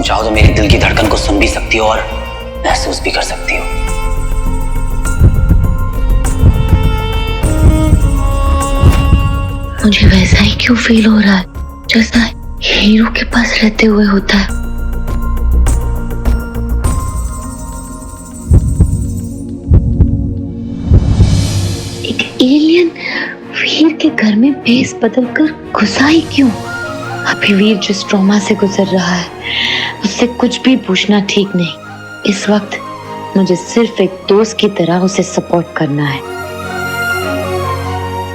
चाहो तो मेरी दिल की धड़कन को सुन भी सकती हो और महसूस भी कर सकती हो। मुझे वैसा ही क्यों फील हो रहा है जैसा हीरो के पास रहते हुए होता है। एक एलियन वीर के घर में भेस बदलकर घुसा ही क्यों? अभी वीर जिस ट्रॉमा से गुजर रहा है उससे कुछ भी पूछना ठीक नहीं। इस वक्त मुझे सिर्फ एक दोस्त की तरह उसे सपोर्ट करना है।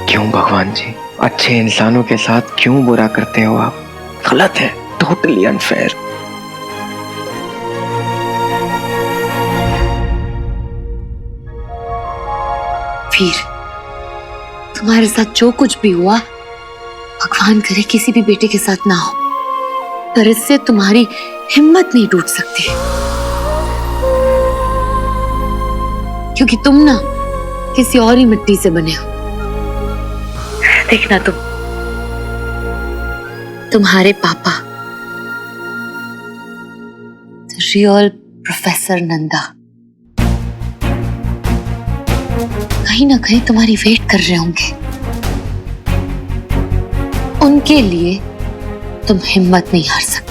क्यों भगवान जी, अच्छे इंसानों के साथ क्यों बुरा करते हो आप? गलत है, टोटली अनफेयर। वीर, तुम्हारे साथ जो कुछ भी हुआ भगवान करे किसी भी बेटे के साथ ना हो, पर इससे तुम्हारी हिम्मत नहीं टूट सकती, क्योंकि तुम ना किसी और ही मिट्टी से बने हो। देखना तुम्हारे पापा रियल प्रोफेसर नंदा कहीं ना कहीं तुम्हारी वेट कर रहे होंगे। उनके लिए तुम हिम्मत नहीं हार सकते।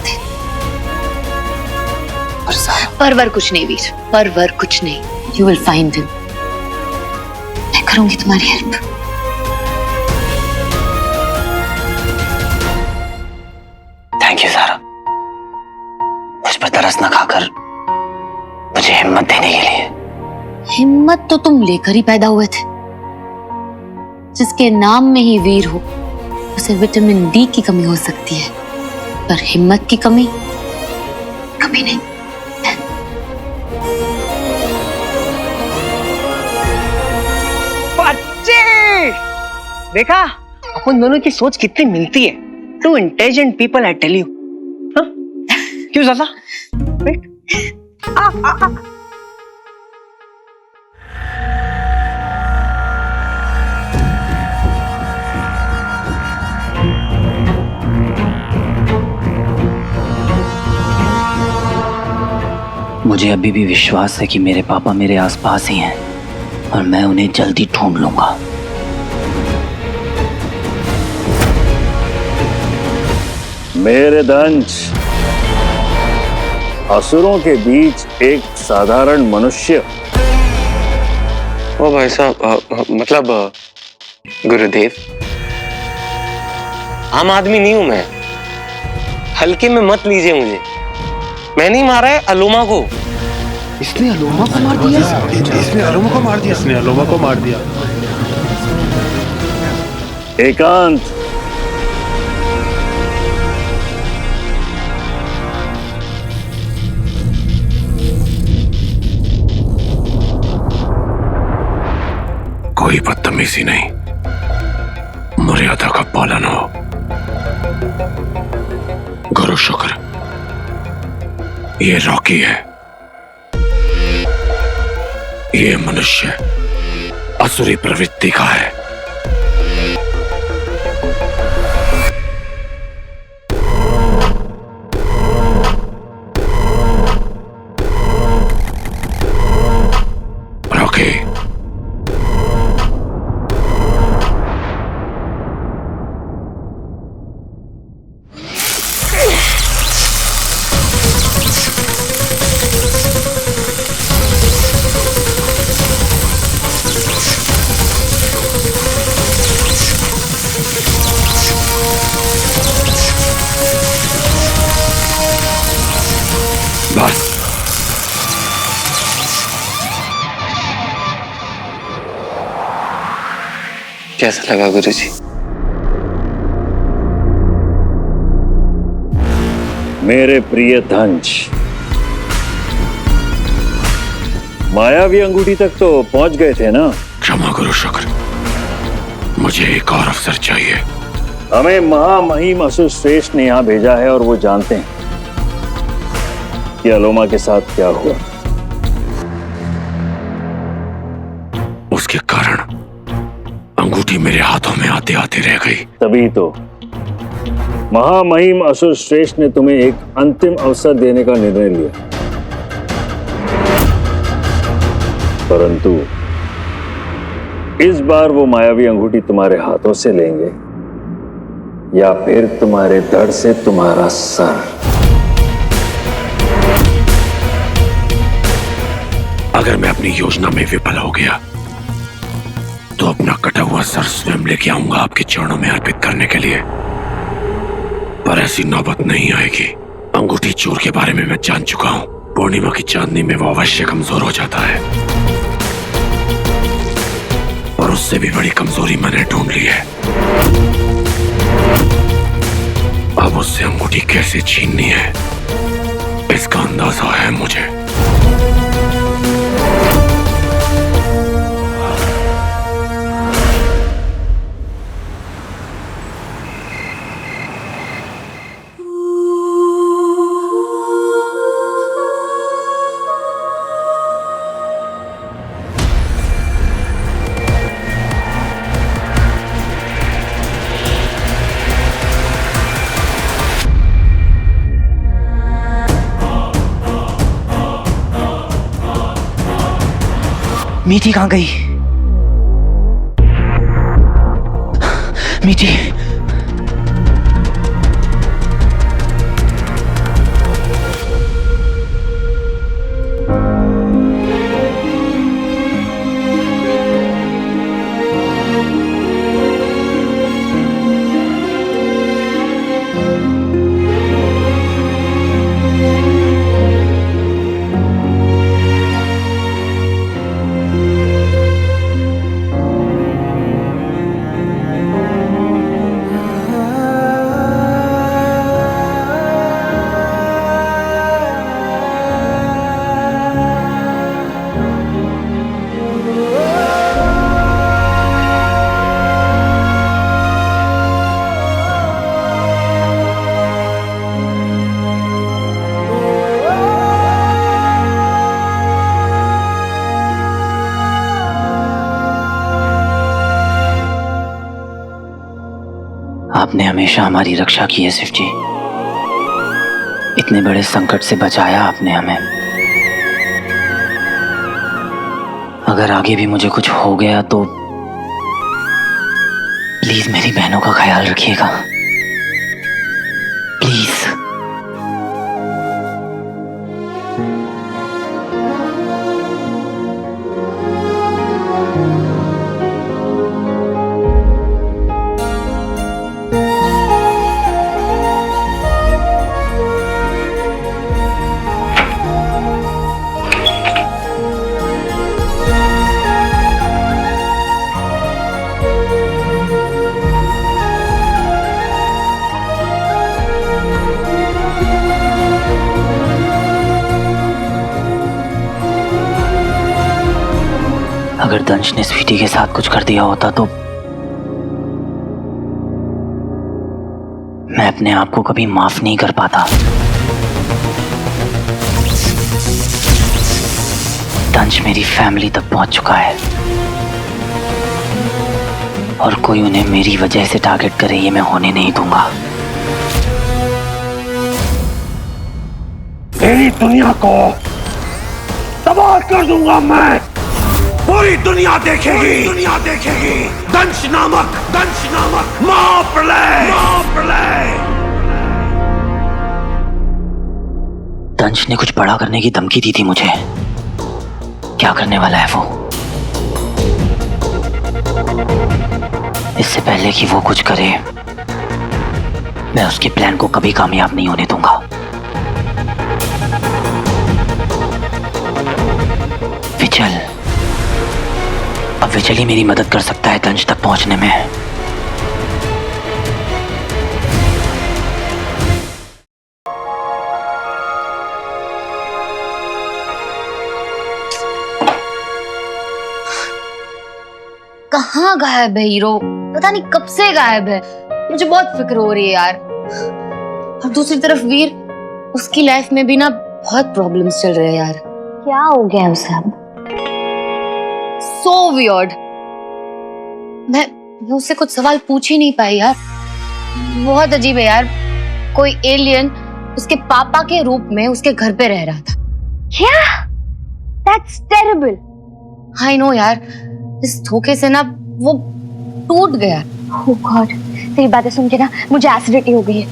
परवर कुछ नहीं वीर, परवर कुछ नहीं। You will find him. मैं करूंगी तुम्हारी हेल्प। थैंक यू सारा, मुझ पर तरस न खाकर मुझे हिम्मत देने के लिए। हिम्मत तो तुम लेकर ही पैदा हुए थे। जिसके नाम में ही वीर हो उसे विटामिन डी की कमी हो सकती है, पर हिम्मत की कमी कभी नहीं। बच्चे, देखा अपन दोनों की सोच कितनी मिलती है। Too intelligent people, I tell you. क्यों ज़्यादा? मुझे अभी भी विश्वास है कि मेरे पापा मेरे आसपास ही हैं और मैं उन्हें जल्दी ढूंढ लूंगा। मेरे दंश, असुरों के बीच एक साधारण मनुष्य। ओ भाई साहब, मतलब गुरुदेव, आम आदमी नहीं हूं मैं। हल्के में मत लीजिए मुझे। मैं नहीं मारा है अलोमा को। इसने अलोमा को मार दिया। इसने अलोमा को मार दिया। इसने अलोमा को मार दिया। एकांत, कोई बदतमीजी नहीं, मर्यादा का पालन हो। गुरु शुक्र, ये रॉकी है। ये मनुष्य असुरी प्रवृत्ति का है। रॉकी, बस कैसा लगा गुरुजी? मेरे प्रिय दंश, मायावी अंगूठी तक तो पहुंच गए थे ना? क्षमा गुरु शुक्र, मुझे एक और अवसर चाहिए। हमें महामहिम असुर श्रेष्ठ ने यहाँ भेजा है और वो जानते हैं कि अलोमा के साथ क्या हुआ। उसके कारण अंगूठी मेरे हाथों में आते आते रह गई। तभी तो महामहिम असुर श्रेष्ठ ने तुम्हें एक अंतिम अवसर देने का निर्णय लिया, परंतु इस बार वो मायावी अंगूठी तुम्हारे हाथों से लेंगे या फिर तुम्हारे धड़ से तुम्हारा सर। अगर मैं अपनी योजना में विफल हो गया तो अपना कटा हुआ सर स्वयं लेके आऊंगा आपके चरणों में अर्पित करने के लिए, पर ऐसी नौबत नहीं आएगी। अंगूठी चोर के बारे में मैं जान चुका हूं। पूर्णिमा की चांदनी में वो अवश्य कमजोर हो जाता है, और उससे भी बड़ी कमजोरी मैंने ढूंढ ली है। अब उससे अंगूठी कैसे छीननी है इसका अंदाजा है मुझे। मीठी कहाँ गई? मीठी, आपने हमेशा हमारी रक्षा की है शिव जी। इतने बड़े संकट से बचाया आपने हमें। अगर आगे भी मुझे कुछ हो गया तो प्लीज मेरी बहनों का ख्याल रखिएगा, प्लीज। अगर दंश ने स्वीटी के साथ कुछ कर दिया होता तो मैं अपने आप को कभी माफ नहीं कर पाता। दंश मेरी फैमिली तक पहुंच चुका है और कोई उन्हें मेरी वजह से टारगेट करे ये मैं होने नहीं दूंगा। तेरी दुनिया को तबाह कर दूंगा मैं। पूरी दुनिया देखेगी, दुनिया देखेगी दंश नामक महाप्रलय। दंश ने कुछ बड़ा करने की धमकी दी थी मुझे। क्या करने वाला है वो? इससे पहले कि वो कुछ करे मैं उसके प्लान को कभी कामयाब नहीं होने दूंगा। विचल, अब विचल ही मेरी मदद कर सकता है दंश तक पहुंचने में। कहाँ गायब है हीरो? पता नहीं कब से गायब है। मुझे बहुत फिक्र हो रही है यार। और दूसरी तरफ वीर, उसकी लाइफ में भी ना बहुत प्रॉब्लम्स चल रहे हैं यार। क्या हो गया है उसे अब? So weird। मैं उससे कुछ सवाल पूछ ही नहीं पाई यार। बहुत अजीब है यार। कोई एलियन उसके पापा के रूप में उसके घर पे रह रहा था। क्या? That's terrible. आई नो यार, इस धोखे से ना वो टूट गया। Oh God, तेरी बातें सुन के ना मुझे एसिडिटी हो गई है।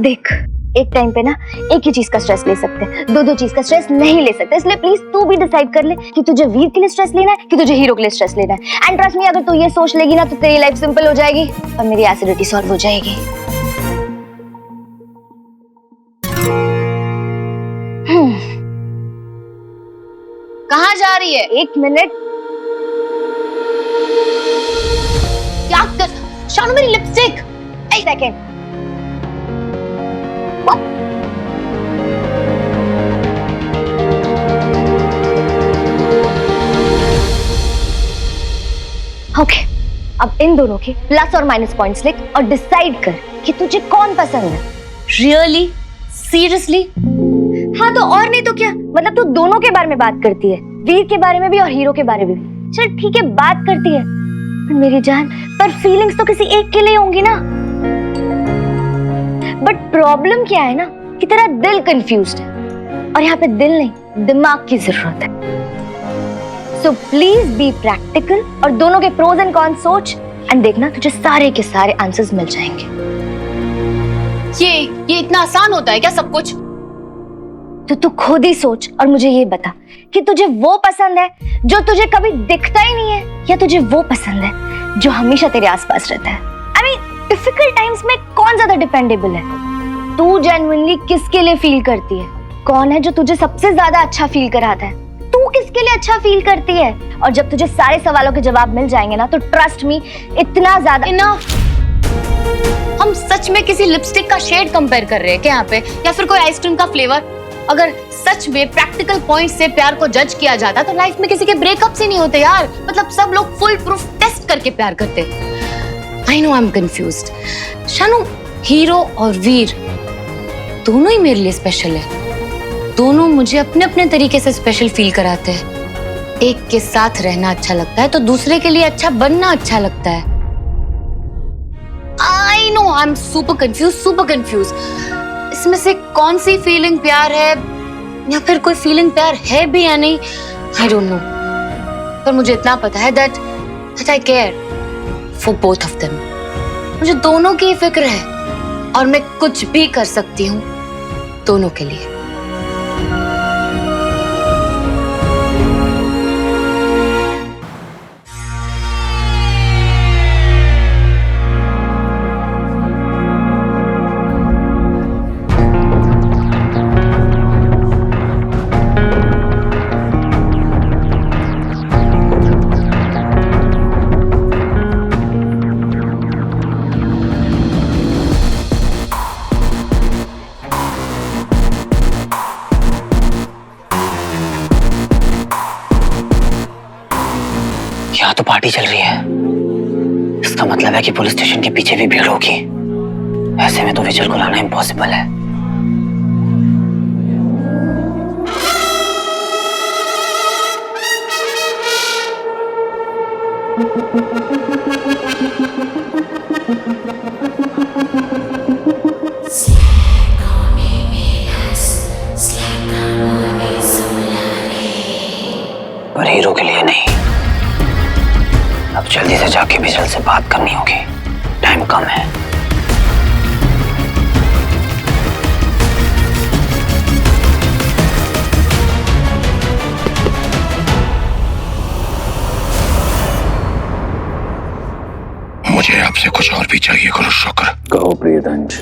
देख, एक टाइम पे ना एक ही चीज का स्ट्रेस ले सकते हैं, दो चीज का स्ट्रेस नहीं ले सकते। इसलिए प्लीज तू भी डिसाइड कर ले कि तुझे वीर के लिए स्ट्रेस लेना है कि तुझे हीरो के लिए स्ट्रेस लेना है। एंड ट्रस्ट मी, अगर तू ये सोच लेगी ना तो तेरी लाइफ सिंपल हो जाएगी और मेरी एसिडिटी सॉल्व हो जाएगी। कहाँ जा रही है? 1 मिनट। क्या कर? शानू मेरी लिपस्टिक। एक सेकेंड। ओके, अब इन दोनों के प्लस और माइनस पॉइंट्स लिख और डिसाइड कर कि तुझे कौन पसंद है। रियली? सीरियसली? हाँ तो और नहीं तो क्या, मतलब तू दोनों के बारे में बात करती है, वीर के बारे में भी और हीरो के बारे में भी। चल ठीक है, बात करती है, पर मेरी जान, पर फीलिंग्स तो किसी एक के लिए होंगी ना। बट प्रॉब्लम क्या है ना कि तेरा दिल कंफ्यूज्ड है और यहाँ पे दिल नहीं दिमाग की जरूरत है। सो प्लीज बी प्रैक्टिकल और दोनों के प्रोज एंड कॉन्स सोच एंड देखना तुझे सारे के सारे आंसर्स मिल जाएंगे। ये इतना आसान होता है क्या सब कुछ? तो तू खुद ही सोच और मुझे ये बता कि तुझे वो पसंद है जो तुझे कभी दिखता ही नहीं है या तुझे वो पसंद है जो हमेशा तेरे आसपास रहता है। आई मीन डिफिकल्ट टाइम्स में कौन ज्यादा डिपेंडेबल है? तू जेन्युइनली किसके लिए फील करती है? कौन है जो तुझे सबसे ज्यादा अच्छा फील कराता है? तू किसके लिए अच्छा फील करती है? और जब तुझे सारे सवालों के जवाब मिल जाएंगे ना तो ट्रस्ट मी, इतना ज्यादा इनफ। हम सच में किसी लिपस्टिक का शेड कंपेयर कर रहे हैं क्या यहाँ पे, या फिर कोई आइसक्रीम का फ्लेवर? अगर सच में प्रैक्टिकल पॉइंट से प्यार को जज किया जाता तो लाइफ में किसी के ब्रेकअप्स ही नहीं होते यार। मतलब सब लोग फुल प्रूफ टेस्ट करके प्यार करते। I know I am confused. Shanu, Hero और वीर दोनों ही मेरे लिए स्पेशल है। दोनों मुझे अपने अपने तरीके से स्पेशल फील कराते हैं। एक के साथ रहना अच्छा लगता है तो दूसरे के लिए अच्छा बनना अच्छा लगता है। आई know I am super confuse. इसमें से कौन सी फीलिंग प्यार है या फिर कोई फीलिंग प्यार है भी या नहीं, आई डोंट नो। पर मुझे इतना पता है that I care for both of them। मुझे दोनों की फिक्र है और मैं कुछ भी कर सकती हूँ दोनों के लिए। यहाँ तो पार्टी चल रही है, इसका मतलब है कि पुलिस स्टेशन के पीछे भी भीड़ होगी। ऐसे में तो विजल को लाना इम्पॉसिबल है। पर हीरो के लिए नहीं। अब जल्दी से जाके विजल से बात करनी होगी, टाइम कम है। मुझे आपसे कुछ और भी चाहिए गुरु शुक्र। कहो प्रियदंश।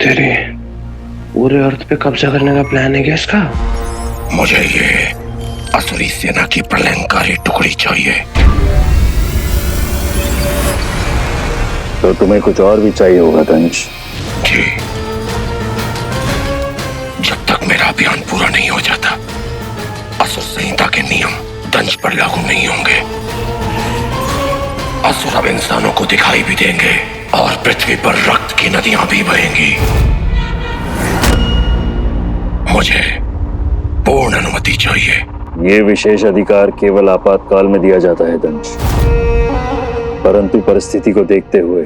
तेरे पूरे अर्थ पे कब्जा करने का प्लान है क्या इसका? मुझे ये असुरी सेना की प्रलयंकारी टुकड़ी चाहिए। तो तुम्हें कुछ और भी चाहिए होगा दंश। जी, जब तक मेरा अभियान पूरा नहीं हो जाता असुर संहिता के नियम दंश पर लागू नहीं होंगे। असुर अब इंसानों को दिखाई भी देंगे और पृथ्वी पर रक्त की नदियां भी बहेंगी। मुझे पूर्ण अनुमति चाहिए। ये विशेष अधिकार केवल आपातकाल में दिया जाता है दंश, परंतु परिस्थिति को देखते हुए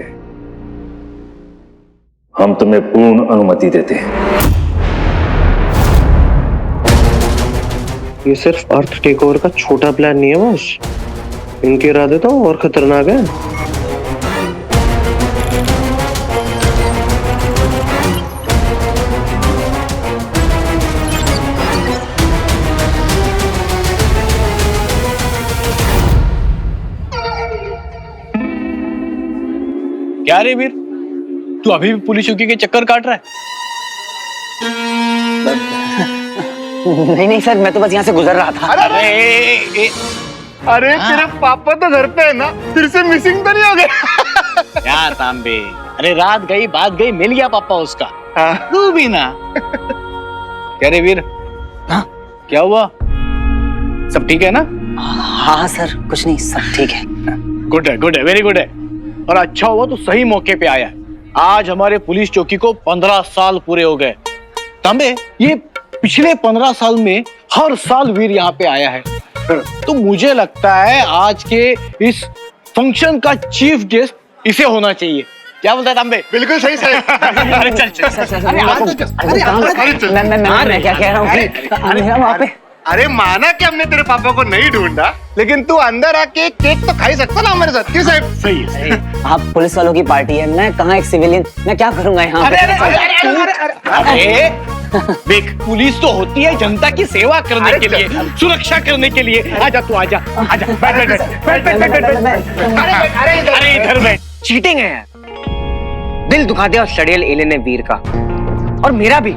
हम तुम्हें पूर्ण अनुमति देते हैं। ये सिर्फ अर्थ टेक ओवर का छोटा प्लान नहीं है बॉस, इनके इरादे तो और खतरनाक है। क्या रे वीर, तू अभी भी पुलिस चौकी के चक्कर काट रहा है? नहीं नहीं सर, मैं तो बस यहाँ से गुजर रहा था। अरे तेरे पापा तो घर पे है ना, फिर से मिसिंग तो नहीं हो गया? यार तांबे, अरे रात गई बात गई, मिल गया पापा उसका। तू भी ना। क्या रे वीर? हाँ? क्या हुआ? सब ठीक है ना? हाँ सर, कुछ नहीं, सब ठीक है। गुड है, वेरी गुड है। और अच्छा हुआ तू सही मौके पे आया। आज हमारे पुलिस चौकी को 15 साल पूरे हो गए। तांबे, ये पिछले 15 साल में हर साल वीर यहाँ पे आया है। तो मुझे लगता है आज के इस फंक्शन का चीफ गेस्ट इसे होना चाहिए। क्या बोलता है तांबे? बिल्कुल सही सर। अरे चल। मैं क्या कह रहा हूँ कि मेरा वहाँ पे। अरे माना कि हमने तेरे पापा को नहीं ढूंढा, लेकिन तू अंदर आके केक तो खा ही सकता ना हमारे साथ। क्यों साहब? सही है। आप पुलिस वालों की पार्टी है, मैं कहाँ एक सिविलियन, मैं क्या करूंगा यहाँ पे? अरे देख, पुलिस तो होती है जनता की सेवा करने के लिए, सुरक्षा करने के लिए। आजा तू, आजा। बैठ। अरे इधर बैठ। चीटिंग है यार, दिल दुखा दिया उस सड़ेल एलियन ने वीर का, और मेरा भी।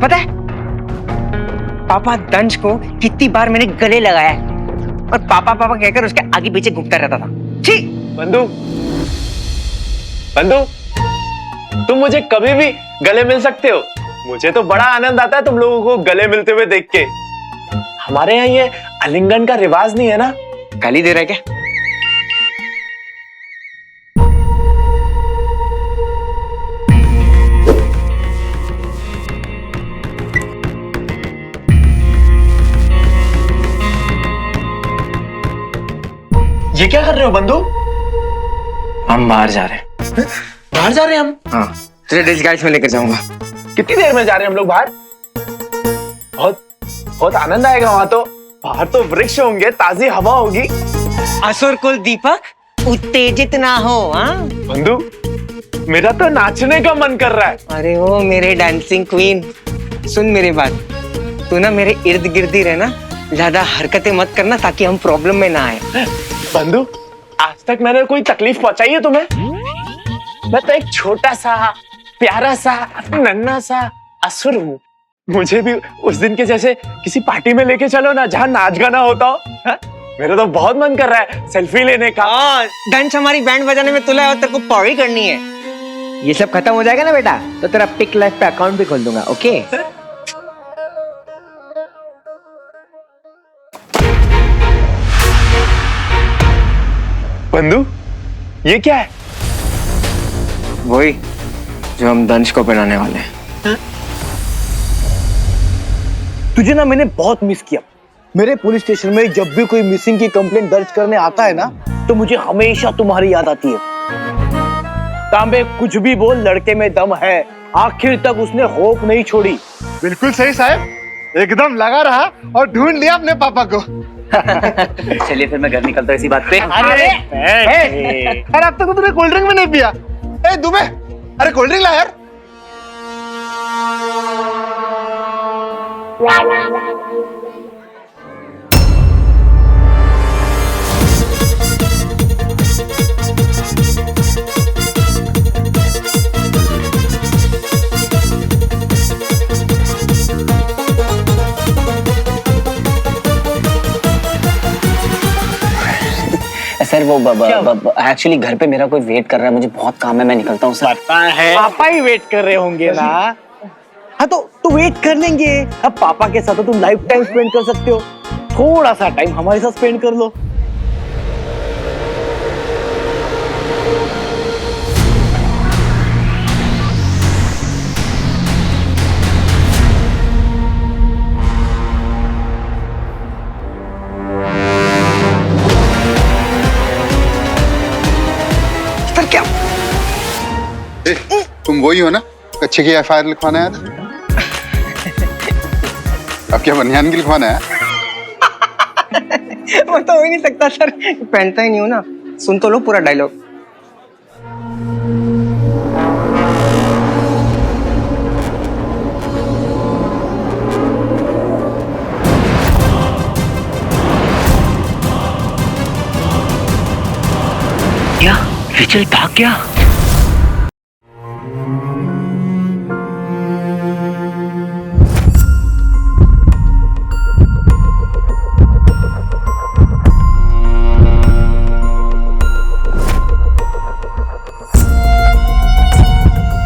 पता है पापा दंश को कितनी बार मैंने गले लगाया है, और पापा कहकर उसके आगे पीछे घूमता रहता था। ठीक बंधु, तुम मुझे कभी भी गले मिल सकते हो। मुझे तो बड़ा आनंद आता है तुम लोगों को गले मिलते हुए देख के। हमारे यहाँ ये आलिंगन का रिवाज नहीं है ना। गाली दे रहा है क्या? ये क्या कर रहे हो बंधु? हम बाहर जा रहे हैं। बाहर जा रहे हैं हम? हाँ, तुझे डिस्गाइज में लेकर जाऊंगा। कितनी देर में जा रहे हैं हम लोग बाहर? बहुत आनंद आएगा वहां तो। बाहर तो वृक्ष होंगे, ताजी हवा होगी। असुर कुल दीपक उत्तेजित ना हो। हाँ बंधु, मेरा तो नाचने का मन कर रहा है। अरे ओ मेरे डांसिंग क्वीन, सुन मेरी बात। तू ना मेरे इर्द गिर्द ही रहना, ज्यादा हरकतें मत करना ताकि हम प्रॉब्लम में ना आए। बंधु, आज तक मैंने कोई तकलीफ पहुंचाई है तुम्हें? मैं तो एक छोटा सा प्यारा सा नन्हा सा असुर हूँ। मुझे भी उस दिन के जैसे किसी पार्टी में लेके चलो ना, जहाँ नाच गाना होता हो। हा? मेरा तो बहुत मन कर रहा है सेल्फी लेने का। डंच हमारी बैंड बजाने में तुला है और तेरे को पौड़ी करनी है। ये सब खत्म हो जाएगा ना बेटा, तो तेरा पिक लाइफ पे अकाउंट भी खोल दूंगा। ओके? बंधु, ये क्या है? वही जो हम दंश को पहनाने वाले हैं। तुझे ना मैंने बहुत मिस किया। मेरे पुलिस स्टेशन में जब भी कोई मिसिंग की कंप्लेंट दर्ज करने आता है ना, तो मुझे हमेशा तुम्हारी याद आती है। तांबे, कुछ भी बोल, लड़के में दम है। आखिर तक उसने होप नहीं छोड़ी। बिल्कुल सही साहब, एकदम लगा रहा और ढूंढ लिया अपने पापा को। चलिए फिर मैं घर निकलता हूँ इसी बात पे। अरे अब तक तूने कोल्ड ड्रिंक भी नहीं पिया। ए दुबे, अरे कोल्ड ड्रिंक ला यार। सर वो एक्चुअली घर पे मेरा कोई वेट कर रहा है, मुझे बहुत काम है, मैं निकलता हूँ सर। पता है पापा ही वेट कर रहे होंगे ना। हाँ तो वेट कर लेंगे। अब पापा के साथ तो तुम लाइफ टाइम स्पेंड कर सकते हो, थोड़ा सा टाइम हमारे साथ स्पेंड कर लो। तुम वही हो ना कच्चे की एफआईआर लिखवाने आया था? अब क्या बनियान की लिखवाना है? वो तो हो ही नहीं सकता सर, पहनता ही नहीं हूं ना। सुन तो लो पूरा डायलॉग। क्या विजय भाग गया?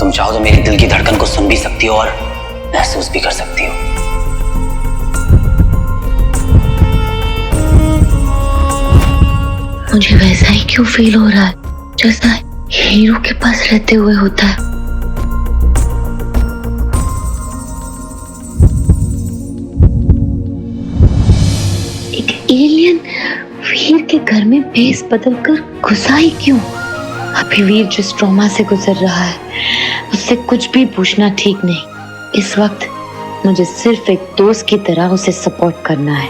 तुम चाहो तो मेरे दिल की धड़कन को सुन भी सकती हो और महसूस भी कर सकती हो। मुझे वैसा ही क्यों फील हो रहा है जैसा हीरो के पास रहते हुए होता है। एक एलियन वीर के घर में भेस बदलकर घुसा ही क्यों? अभी वीर जिस ट्रॉमा से गुजर रहा है उससे कुछ भी पूछना ठीक नहीं। इस वक्त मुझे सिर्फ एक दोस्त की तरह उसे सपोर्ट करना है।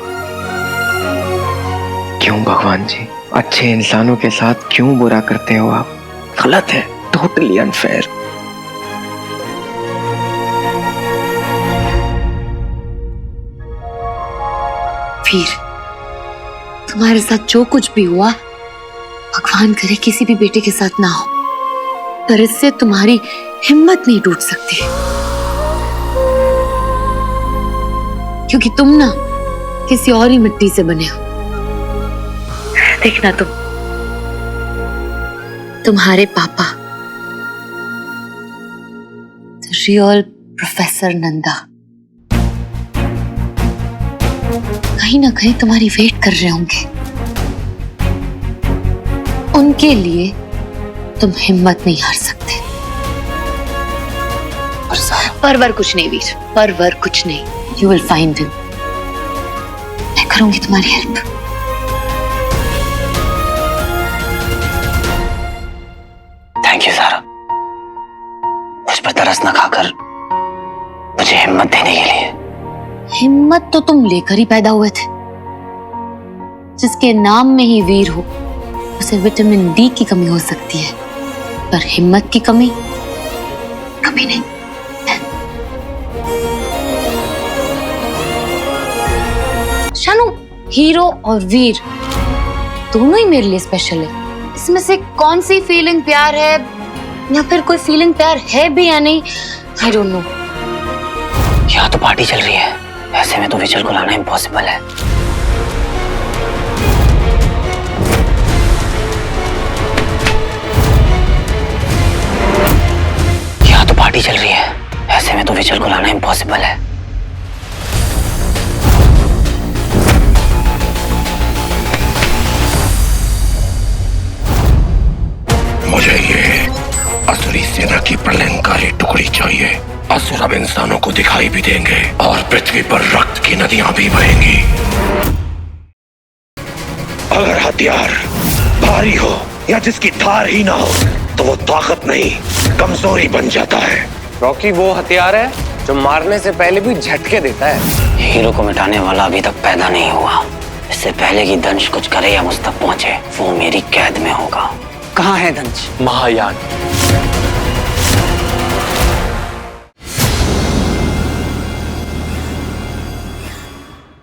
क्यों भगवान जी, अच्छे इंसानों के साथ क्यों बुरा करते हो आप? गलत है, टोटली अनफेयर। वीर, तुम्हारे साथ जो कुछ भी हुआ भगवान करे किसी भी बेटे के साथ ना हो, पर इससे तुम्हारी हिम्मत नहीं टूट सकती, क्योंकि तुम ना किसी और ही मिट्टी से बने हो। देखना तुम्हारे पापा रियल प्रोफेसर नंदा कहीं ना कहीं तुम्हारी वेट कर रहे होंगे। उनके लिए तुम हिम्मत नहीं हार सकते। परवर कुछ नहीं वीर, परवर कुछ नहीं। You will find him. मैं करूंगी तुम्हारी हेल्प। थैंक यू सारा, मुझ पर तरस न खाकर मुझे हिम्मत देने के लिए। हिम्मत तो तुम लेकर ही पैदा हुए थे। जिसके नाम में ही वीर हो उसे विटामिन डी की कमी हो सकती है, पर हिम्मत की कमी कभी नहीं। शानू, हीरो और वीर दोनों ही मेरे लिए स्पेशल है। इसमें से कौन सी फीलिंग प्यार है या फिर कोई फीलिंग प्यार है भी या नहीं, आई डोंट नो। यहाँ तो पार्टी चल रही है, ऐसे में तो विजय को लाना इम्पॉसिबल है। यहाँ तो पार्टी चल रही है, ऐसे में तो विजय को लाना इम्पॉसिबल है। मुझे ये असुरी सेना की प्रलयंकारी टुकड़ी चाहिए। असुर अब इंसानों को दिखाई भी देंगे और पृथ्वी पर रक्त की नदियां भी बहेंगी। अगर हथियार भारी हो या जिसकी धार ही ना हो तो वो ताकत नहीं, कमजोरी बन जाता है। रॉकी वो हथियार है जो मारने से पहले भी झटके देता है। हीरो को मिटाने वाला अभी तक पैदा नहीं हुआ। इससे पहले कि दंश कुछ करे या मुझ तक पहुंचे, वो मेरी कैद में होगा। कहाँ है दंश? महायान।